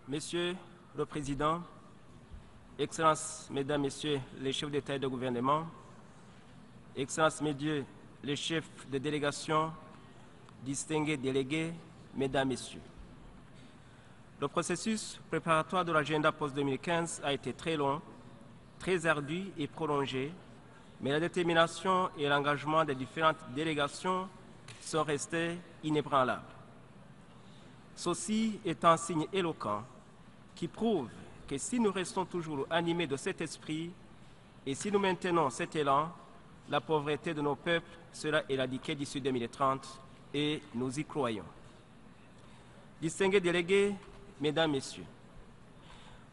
Monsieur le Président, Excellences, Mesdames, Messieurs les chefs d'État et de gouvernement, Excellences, Messieurs les chefs de délégation, distingués délégués, Mesdames, Messieurs. Le processus préparatoire de l'agenda post-2015 a été très long, très ardu et prolongé, mais la détermination et l'engagement des différentes délégations sont restés inébranlables. Ceci est un signe éloquent qui prouve que si nous restons toujours animés de cet esprit et si nous maintenons cet élan, la pauvreté de nos peuples sera éradiquée d'ici 2030 et nous y croyons. Distingués délégués, Mesdames, Messieurs,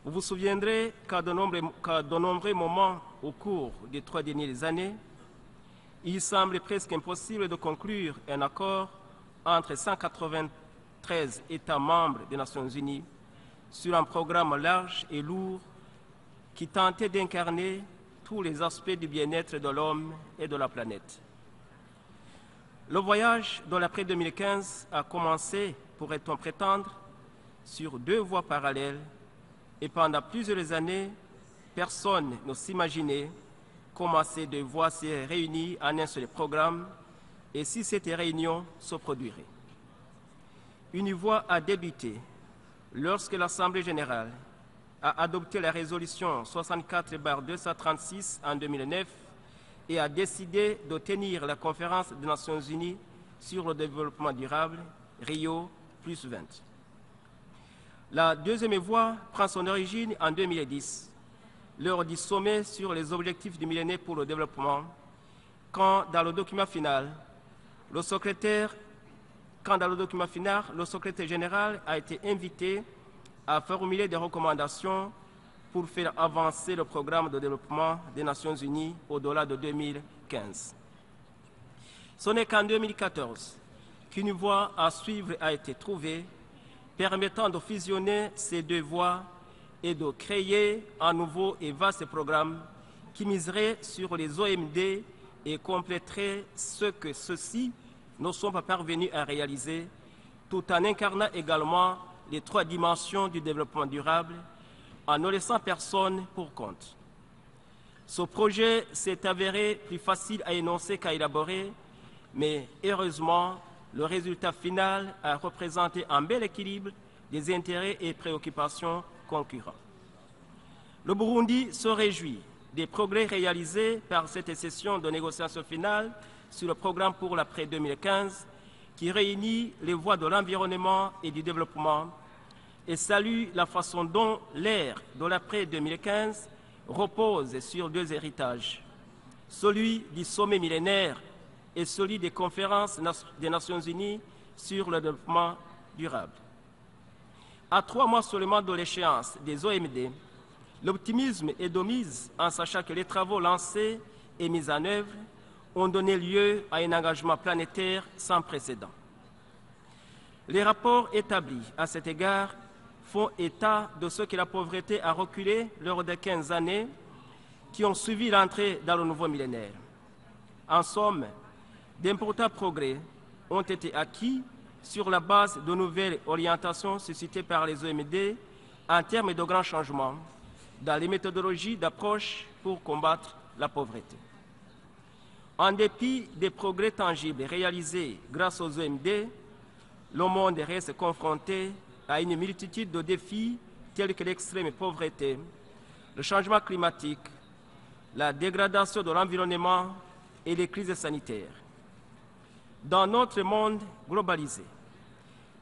vous vous souviendrez qu'à de nombreux moments au cours des 3 dernières années, il semblait presque impossible de conclure un accord entre 193 États membres des Nations Unies sur un programme large et lourd qui tentait d'incarner tous les aspects du bien-être de l'homme et de la planète. Le voyage de l'après-2015 a commencé, pourrait-on prétendre, sur 2 voies parallèles et pendant plusieurs années, personne ne s'imaginait comment ces 2 voies seraient réunies en un seul programme et si cette réunion se produirait. Une voie a débuté lorsque l'Assemblée générale a adopté la résolution 64/236 en 2009 et a décidé de tenir la conférence des Nations Unies sur le développement durable, Rio +20. La deuxième voie prend son origine en 2010, lors du sommet sur les objectifs du millénaire pour le développement, quand dans le document final, le secrétaire général a été invité à formuler des recommandations pour faire avancer le programme de développement des Nations Unies au-delà de 2015. Ce n'est qu'en 2014 qu'une voie à suivre a été trouvée, permettant de fusionner ces 2 voies et de créer un nouveau et vaste programme qui miserait sur les OMD et compléterait ce que ceux-ci ne sont pas parvenus à réaliser, tout en incarnant également les 3 dimensions du développement durable, en ne laissant personne pour compte. Ce projet s'est avéré plus facile à énoncer qu'à élaborer, mais heureusement, le résultat final a représenté un bel équilibre des intérêts et préoccupations concurrents. Le Burundi se réjouit des progrès réalisés par cette session de négociation finale sur le programme pour l'après-2015 qui réunit les voies de l'environnement et du développement et salue la façon dont l'ère de l'après-2015 repose sur 2 héritages, celui du sommet millénaire et celui des conférences des Nations Unies sur le développement durable. À 3 mois seulement de l'échéance des OMD, l'optimisme est de mise en sachant que les travaux lancés et mis en œuvre ont donné lieu à un engagement planétaire sans précédent. Les rapports établis à cet égard font état de ce que la pauvreté a reculé lors des 15 années qui ont suivi l'entrée dans le nouveau millénaire. En somme, d'importants progrès ont été acquis sur la base de nouvelles orientations suscitées par les OMD en termes de grands changements dans les méthodologies d'approche pour combattre la pauvreté. En dépit des progrès tangibles réalisés grâce aux OMD, le monde reste confronté à une multitude de défis tels que l'extrême pauvreté, le changement climatique, la dégradation de l'environnement et les crises sanitaires. Dans notre monde globalisé,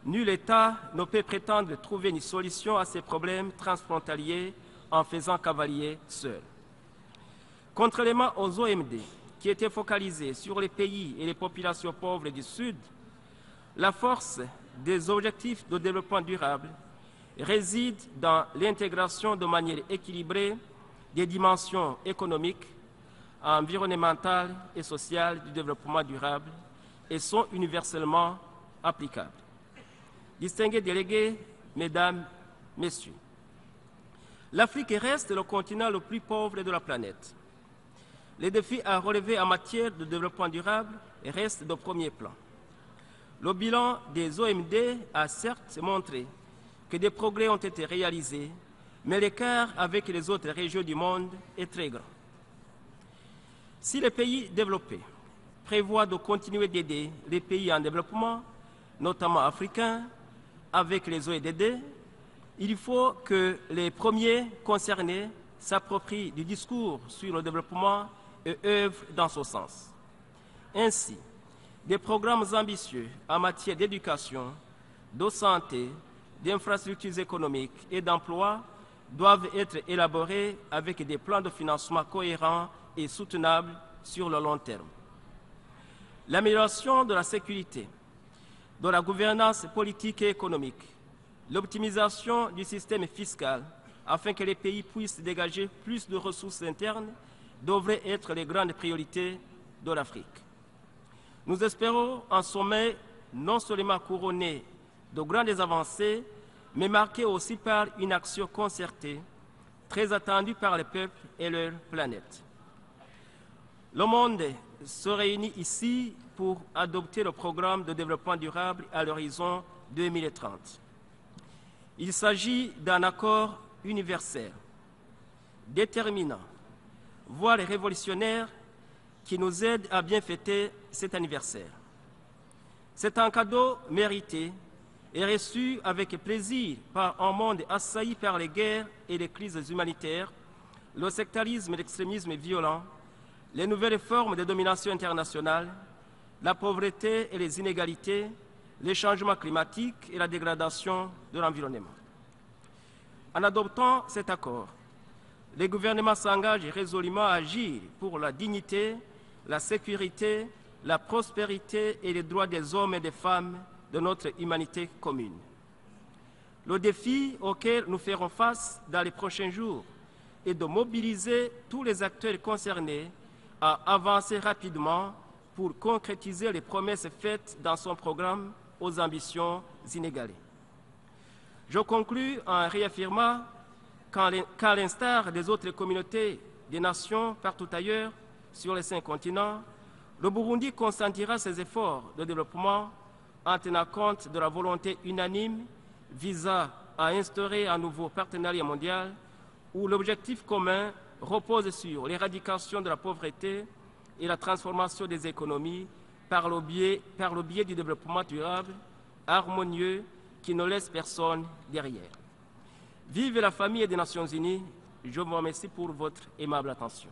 nul État ne peut prétendre trouver une solution à ces problèmes transfrontaliers en faisant cavalier seul. Contrairement aux OMD, qui étaient focalisés sur les pays et les populations pauvres du Sud, la force des objectifs de développement durable réside dans l'intégration de manière équilibrée des dimensions économiques, environnementales et sociales du développement durable et sont universellement applicables. Distingués délégués, Mesdames, Messieurs, l'Afrique reste le continent le plus pauvre de la planète. Les défis à relever en matière de développement durable restent de premier plan. Le bilan des OMD a certes montré que des progrès ont été réalisés, mais l'écart avec les autres régions du monde est très grand. Si les pays développés prévoient de continuer d'aider les pays en développement, notamment africains, avec les OEDD, il faut que les premiers concernés s'approprient du discours sur le développement et œuvrent dans ce sens. Ainsi, des programmes ambitieux en matière d'éducation, de santé, d'infrastructures économiques et d'emploi doivent être élaborés avec des plans de financement cohérents et soutenables sur le long terme. L'amélioration de la sécurité, de la gouvernance politique et économique, l'optimisation du système fiscal afin que les pays puissent dégager plus de ressources internes devraient être les grandes priorités de l'Afrique. Nous espérons un sommet non seulement couronné de grandes avancées, mais marqué aussi par une action concertée, très attendue par les peuples et leur planète. Le monde se réunit ici pour adopter le programme de développement durable à l'horizon 2030. Il s'agit d'un accord universel, déterminant, voire révolutionnaire, qui nous aide à bien fêter cet anniversaire. C'est un cadeau mérité et reçu avec plaisir par un monde assailli par les guerres et les crises humanitaires, le sectarisme et l'extrémisme violent, les nouvelles formes de domination internationale, la pauvreté et les inégalités, les changements climatiques et la dégradation de l'environnement. En adoptant cet accord, les gouvernements s'engagent résolument à agir pour la dignité, la sécurité, la prospérité et les droits des hommes et des femmes de notre humanité commune. Le défi auquel nous ferons face dans les prochains jours est de mobiliser tous les acteurs concernés à avancer rapidement pour concrétiser les promesses faites dans son programme aux ambitions inégalées. Je conclus en réaffirmant qu'à l'instar des autres communautés des nations partout ailleurs sur les 5 continents, le Burundi consentira ses efforts de développement en tenant compte de la volonté unanime visant à instaurer un nouveau partenariat mondial où l'objectif commun repose sur l'éradication de la pauvreté et la transformation des économies par le biais du développement durable, harmonieux, qui ne laisse personne derrière. Vive la famille des Nations Unies. Je vous remercie pour votre aimable attention.